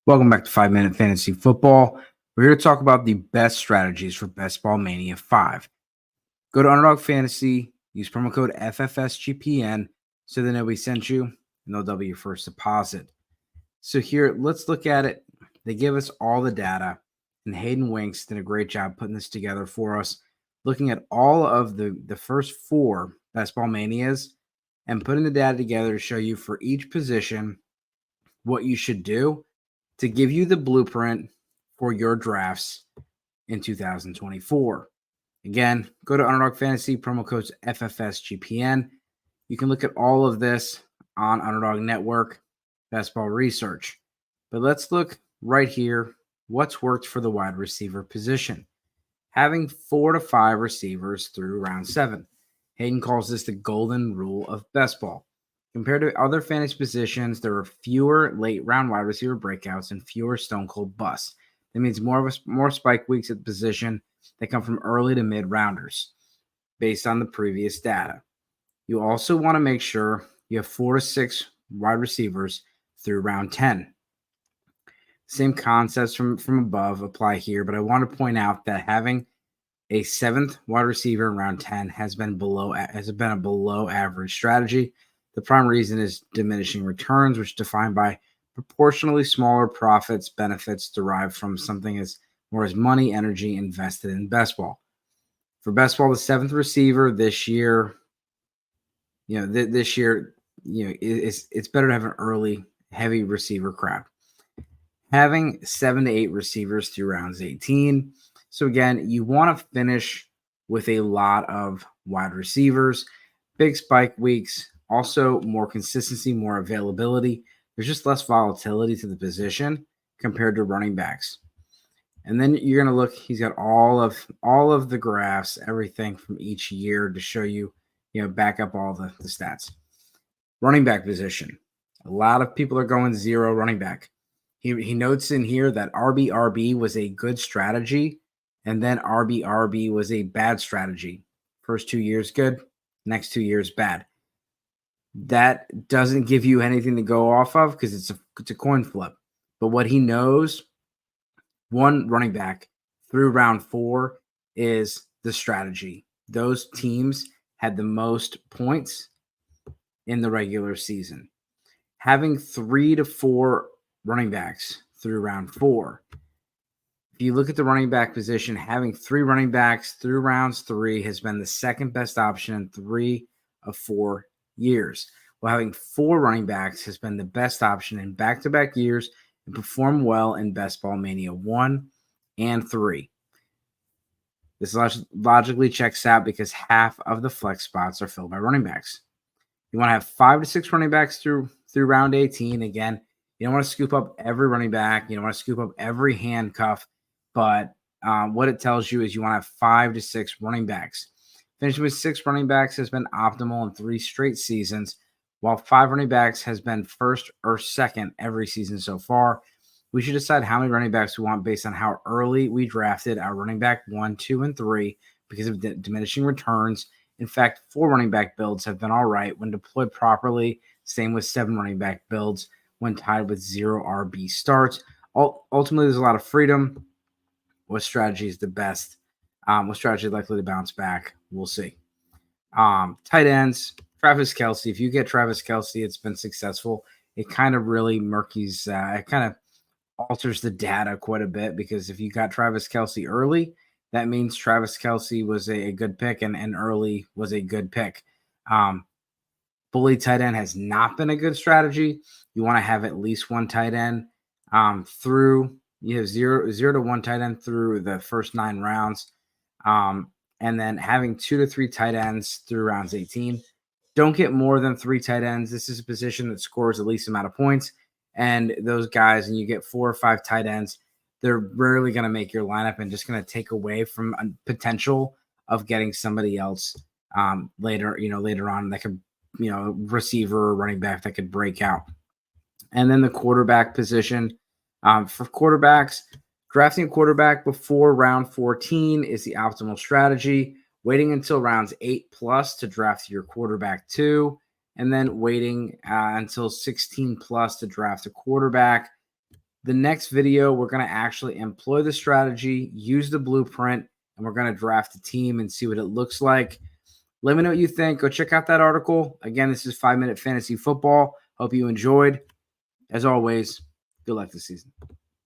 Welcome back to 5 Minute Fantasy Football. We're here to talk about the best strategies for Best Ball Mania 5. Go to Underdog Fantasy, use promo code FFSGPN so they know we sent you, and they'll double your first deposit. So here, let's look at it. They give us all the data, and Hayden Winks did a great job putting this together for us, looking at all of the first 4 Best Ball Manias and putting the data together to show you for each position what you should do to give you the blueprint for your drafts in 2024. Again, go to Underdog Fantasy, promo code FFSGPN. You can look at all of this on Underdog Network, Best Ball Research. But let's look right here, what's worked for the wide receiver position. Having 4 to 5 receivers through round 7. Hayden calls this the golden rule of best ball. Compared to other fantasy positions, there are fewer late round wide receiver breakouts and fewer stone cold busts. That means more spike weeks at the position that come from early to mid rounders based on the previous data. You also want to make sure you have 4 to 6 wide receivers through round 10. Same concepts from above apply here, but I want to point out that having a 7th wide receiver in round 10 has been a below average strategy. The prime reason is diminishing returns, which is defined by proportionally smaller benefits derived from something as money, energy invested in best ball. For best ball, the 7th receiver this year, it's better to have an early, heavy receiver crowd. Having 7 to 8 receivers through rounds 18. So again, you want to finish with a lot of wide receivers, big spike weeks. Also, more consistency, more availability. There's just less volatility to the position compared to running backs. And then you're going to look, he's got all of the graphs, everything from each year to show you, back up all the stats. Running back position. A lot of people are going 0 running back. He notes in here that RB was a good strategy, and then RB was a bad strategy. First 2 years good, next 2 years bad. That doesn't give you anything to go off of because it's a coin flip. But what he knows, one running back through round 4 is the strategy. Those teams had the most points in the regular season. Having 3 to 4 running backs through round 4. If you look at the running back position, having 3 running backs through rounds 3 has been the second best option in 3 of 4 years, while having 4 running backs has been the best option in back-to-back years and performed well in Best Ball Mania 1 and 3. This logically checks out because half of the flex spots are filled by running backs. You want to have 5 to 6 running backs through round 18. Again, you don't want to scoop up every running back. You don't want to scoop up every handcuff, but what it tells you is you want to have 5 to 6 running backs. Finishing with 6 running backs has been optimal in 3 straight seasons, while 5 running backs has been first or second every season so far. We should decide how many running backs we want based on how early we drafted our running back 1, 2, and 3 because of diminishing returns. In fact, 4 running back builds have been all right when deployed properly. Same with 7 running back builds when tied with 0 RB starts. Ultimately, there's a lot of freedom. What strategy is the best? What strategy is likely to bounce back? We'll see. Tight ends, Travis Kelce. If you get Travis Kelce, it's been successful. It kind of really murkies, it kind of alters the data quite a bit because if you got Travis Kelce early, that means Travis Kelce was a good pick and early was a good pick. Bully tight end has not been a good strategy. You want to have at least 1 tight end through. You have 0 to 1 tight end through the first 9 rounds. And then having 2 to 3 tight ends through rounds 18. Don't get more than 3 tight ends. This is a position that scores the least amount of points. And those guys, and you get 4 or 5 tight ends, they're rarely going to make your lineup and just going to take away from a potential of getting somebody else later on that could, receiver or running back that could break out. And then the quarterback position. For quarterbacks, drafting a quarterback before round 14 is the optimal strategy. Waiting until rounds 8+ to draft your quarterback 2, and then waiting until 16+ to draft a quarterback. The next video, we're going to actually employ the strategy, use the blueprint, and we're going to draft a team and see what it looks like. Let me know what you think. Go check out that article. Again, this is 5 Minute Fantasy Football. Hope you enjoyed. As always, good luck this season.